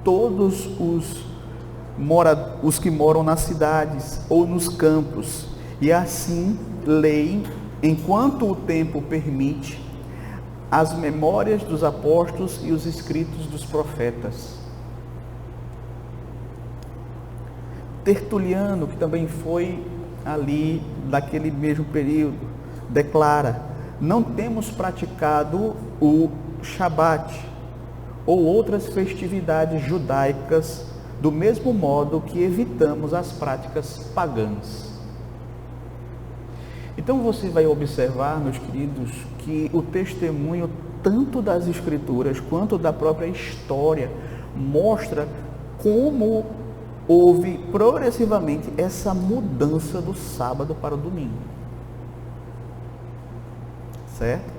todos os que moram nas cidades ou nos campos, e assim leem, enquanto o tempo permite, as memórias dos apóstolos e os escritos dos profetas. Tertuliano, que também foi ali daquele mesmo período, declara: não temos praticado o Shabat ou outras festividades judaicas do mesmo modo que evitamos as práticas pagãs. Então você vai observar, meus queridos, que o testemunho tanto das escrituras quanto da própria história mostra como houve progressivamente essa mudança do sábado para o domingo. Certo?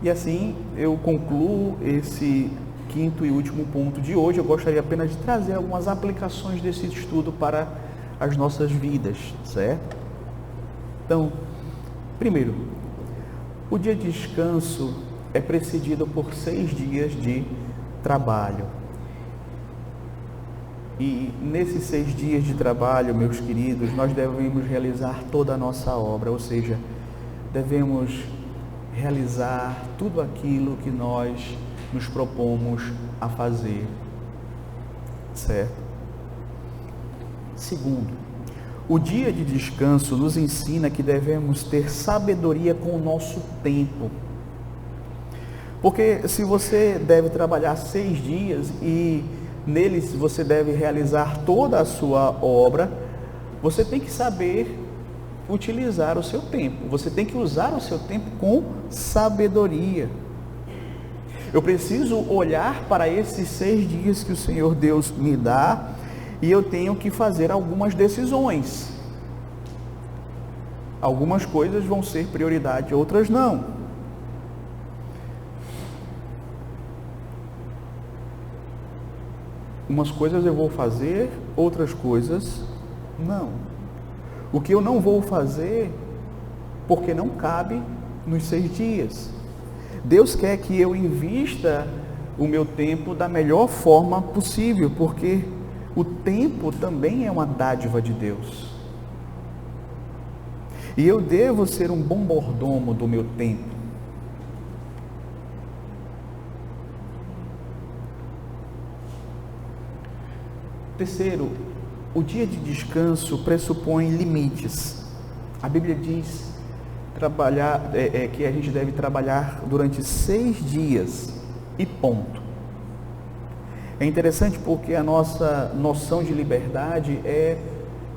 E assim eu concluo esse 5º e último ponto de hoje. Eu gostaria apenas de trazer algumas aplicações desse estudo para as nossas vidas, certo? Então, primeiro, o dia de descanso é precedido por 6 dias de trabalho. E nesses 6 dias de trabalho, meus queridos, nós devemos realizar toda a nossa obra, ou seja, devemos realizar tudo aquilo que nós nos propomos a fazer, certo? Segundo, o dia de descanso nos ensina que devemos ter sabedoria com o nosso tempo. Porque se você deve trabalhar 6 dias e neles você deve realizar toda a sua obra, você tem que saber utilizar o seu tempo. Você tem que usar o seu tempo com sabedoria. Eu preciso olhar para esses 6 dias que o Senhor Deus me dá e eu tenho que fazer algumas decisões. Algumas coisas vão ser prioridade, outras não. Umas coisas eu vou fazer, outras coisas não. O que eu não vou fazer, porque não cabe nos 6 dias. Deus quer que eu invista o meu tempo da melhor forma possível, porque o tempo também é uma dádiva de Deus. E eu devo ser um bom mordomo do meu tempo. Terceiro, o dia de descanso pressupõe limites. A Bíblia diz que a gente deve trabalhar durante 6 dias e ponto. É interessante porque a nossa noção de liberdade é: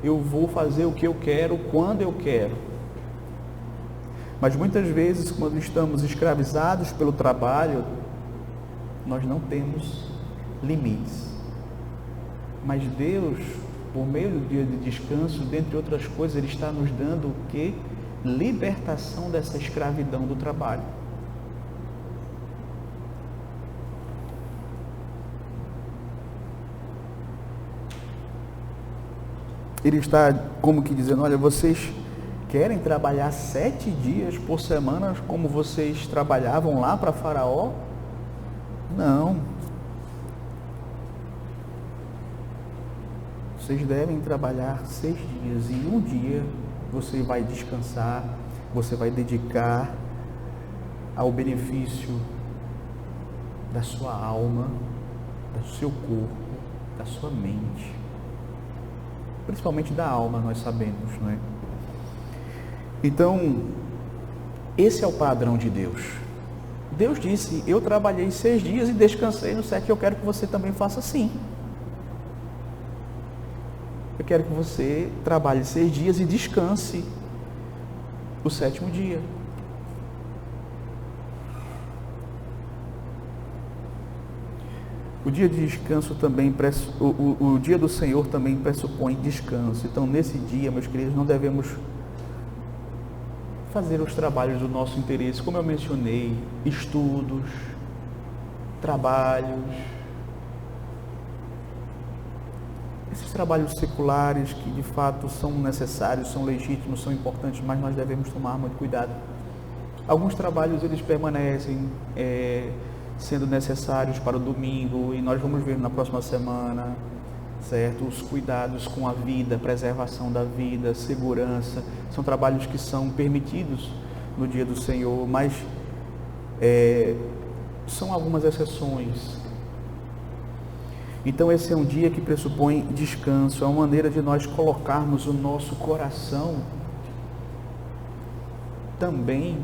eu vou fazer o que eu quero, quando eu quero. Mas muitas vezes, quando estamos escravizados pelo trabalho, nós não temos limites. Mas Deus, por meio do dia de descanso, dentre outras coisas, Ele está nos dando o quê? Libertação dessa escravidão do trabalho. Ele está como que dizendo: olha, vocês querem trabalhar 7 dias por semana como vocês trabalhavam lá para Faraó? Não. Vocês devem trabalhar 6 dias e um dia você vai descansar, você vai dedicar ao benefício da sua alma, do seu corpo, da sua mente. Principalmente da alma, nós sabemos, não é? Então, esse é o padrão de Deus. Deus disse: eu trabalhei 6 dias e descansei no 7, eu quero que você também faça assim. Eu quero que você trabalhe 6 dias e descanse o 7º dia. O dia de descanso também, o dia do Senhor também pressupõe descanso. Então, nesse dia, meus queridos, não devemos fazer os trabalhos do nosso interesse, como eu mencionei, estudos, trabalhos, esses trabalhos seculares que de fato são necessários, são legítimos, são importantes, mas nós devemos tomar muito cuidado. Alguns trabalhos eles permanecem sendo necessários para o domingo, e nós vamos ver na próxima semana, certo? Os cuidados com a vida, preservação da vida, segurança, são trabalhos que são permitidos no dia do Senhor, mas são algumas exceções. Então esse é um dia que pressupõe descanso, é uma maneira de nós colocarmos o nosso coração também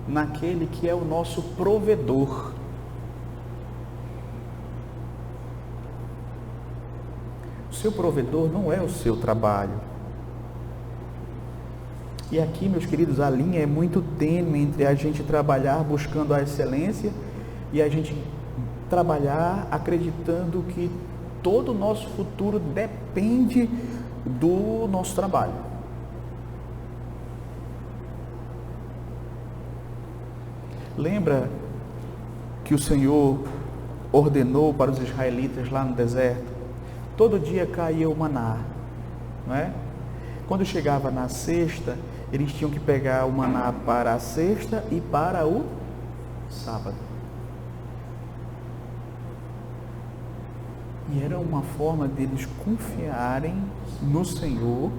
naquele que é o nosso provedor. O seu provedor não é o seu trabalho. E aqui, meus queridos, a linha é muito tênue entre a gente trabalhar buscando a excelência e a gente trabalhar acreditando que todo o nosso futuro depende do nosso trabalho. Lembra que o Senhor ordenou para os israelitas lá no deserto? Todo dia caía o maná, não é? Quando chegava na sexta, eles tinham que pegar o maná para a sexta e para o sábado. E era uma forma deles confiarem no Senhor,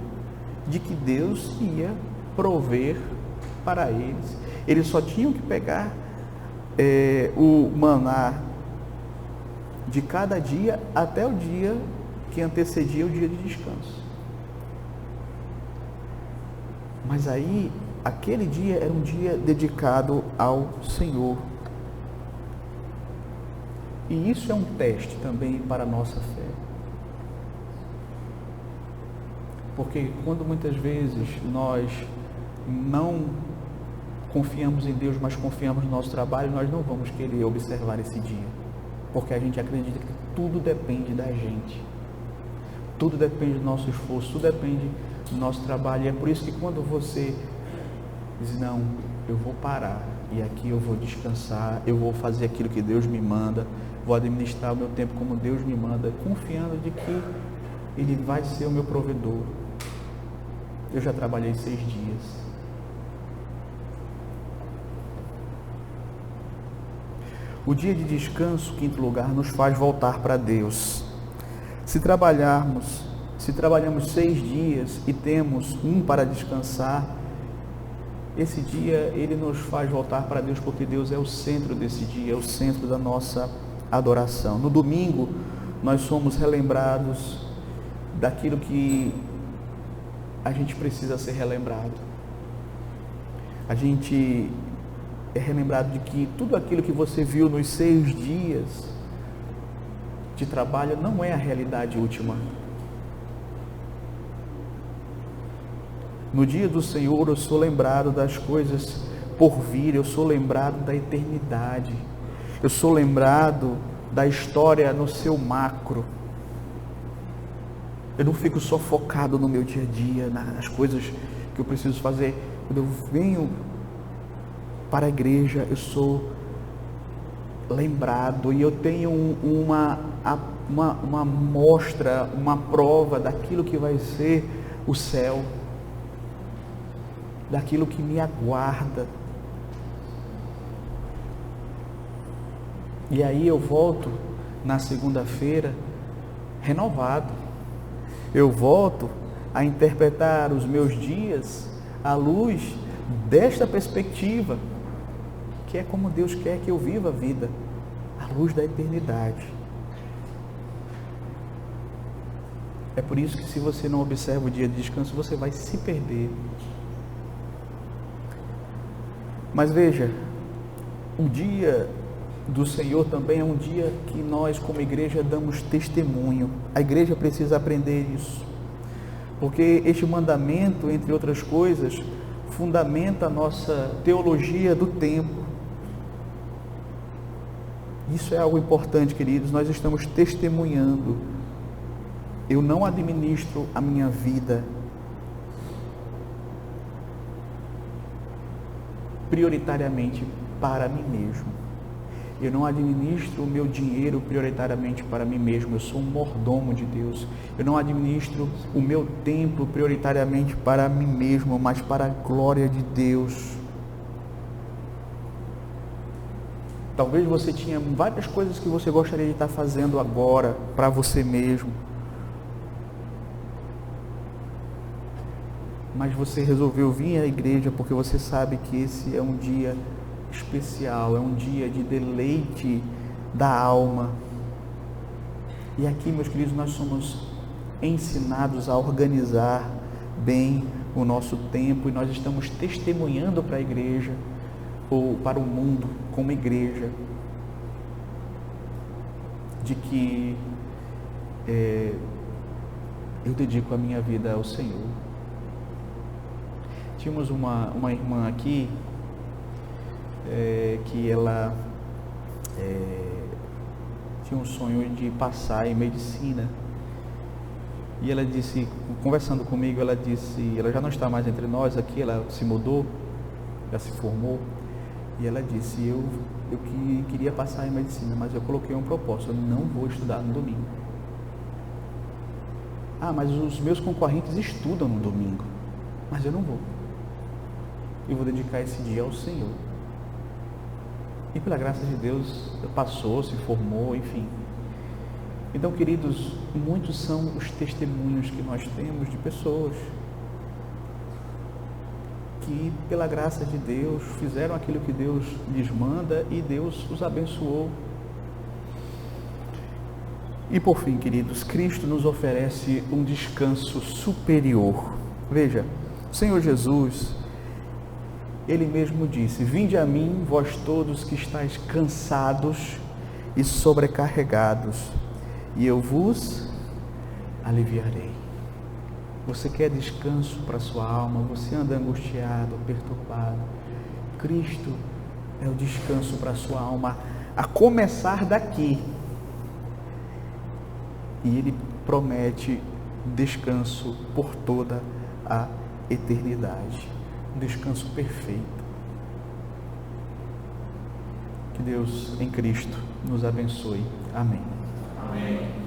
de que Deus ia prover para eles. Eles só tinham que pegar o maná de cada dia até o dia que antecedia o dia de descanso. Mas aí, aquele dia era um dia dedicado ao Senhor. E isso é um teste também para a nossa fé. Porque quando muitas vezes nós não confiamos em Deus, mas confiamos no nosso trabalho, nós não vamos querer observar esse dia, porque a gente acredita que tudo depende da gente, tudo depende do nosso esforço, tudo depende do nosso trabalho. E é por isso que quando você diz, não, eu vou parar e aqui eu vou descansar, eu vou fazer aquilo que Deus me manda, vou administrar o meu tempo como Deus me manda, confiando de que Ele vai ser o meu provedor. Eu já trabalhei 6 dias. O dia de descanso, quinto lugar, nos faz voltar para Deus. Se trabalhamos 6 dias e temos um para descansar, esse dia ele nos faz voltar para Deus, porque Deus é o centro desse dia, é o centro da nossa adoração. No domingo, nós somos relembrados daquilo que a gente precisa ser relembrado. A gente é relembrado de que tudo aquilo que você viu nos 6 dias de trabalho não é a realidade última. No dia do Senhor eu sou lembrado das coisas por vir, eu sou lembrado da eternidade, eu sou lembrado da história no seu macro. Eu não fico só focado no meu dia a dia, nas coisas que eu preciso fazer. Quando eu venho para a igreja, eu sou lembrado e eu tenho uma mostra, uma prova daquilo que vai ser o céu, daquilo que me aguarda. E aí eu volto na segunda-feira renovado. Eu volto a interpretar os meus dias à luz desta perspectiva, que é como Deus quer que eu viva a vida, à luz da eternidade. É por isso que, se você não observa o dia de descanso, você vai se perder. Mas veja, o dia do Senhor também é um dia que nós, como igreja, damos testemunho. A igreja precisa aprender isso, porque este mandamento, entre outras coisas, fundamenta a nossa teologia do tempo. Isso é algo importante, queridos. Nós estamos testemunhando. Eu não administro a minha vida prioritariamente para mim mesmo. Eu não administro o meu dinheiro prioritariamente para mim mesmo. Eu sou um mordomo de Deus. Eu não administro o meu tempo prioritariamente para mim mesmo, mas para a glória de Deus. Talvez você tinha várias coisas que você gostaria de estar fazendo agora para você mesmo, mas você resolveu vir à igreja porque você sabe que esse é um dia especial, é um dia de deleite da alma. E aqui, meus queridos, nós somos ensinados a organizar bem o nosso tempo, e nós estamos testemunhando para a igreja, ou para o mundo, como igreja, de que eu dedico a minha vida ao Senhor. Tínhamos uma irmã aqui, que ela tinha um sonho de passar em medicina, e ela disse, conversando comigo, ela disse, ela já não está mais entre nós aqui, ela se mudou, já se formou, e ela disse, eu queria passar em medicina, mas eu coloquei um propósito, eu não vou estudar no domingo. Ah, mas os meus concorrentes estudam no domingo, mas eu não vou. Eu vou dedicar esse dia ao Senhor. E pela graça de Deus, passou, se formou, enfim. Então, queridos, muitos são os testemunhos que nós temos de pessoas que, pela graça de Deus, fizeram aquilo que Deus lhes manda e Deus os abençoou. E por fim, queridos, Cristo nos oferece um descanso superior. Veja, o Senhor Jesus, Ele mesmo disse, vinde a mim, vós todos que estáis cansados e sobrecarregados, e eu vos aliviarei. Você quer descanso para a sua alma? Você anda angustiado, perturbado? Cristo é o descanso para a sua alma, a começar daqui. E Ele promete descanso por toda a eternidade. Um descanso perfeito. Que Deus em Cristo nos abençoe. Amém.
Amém.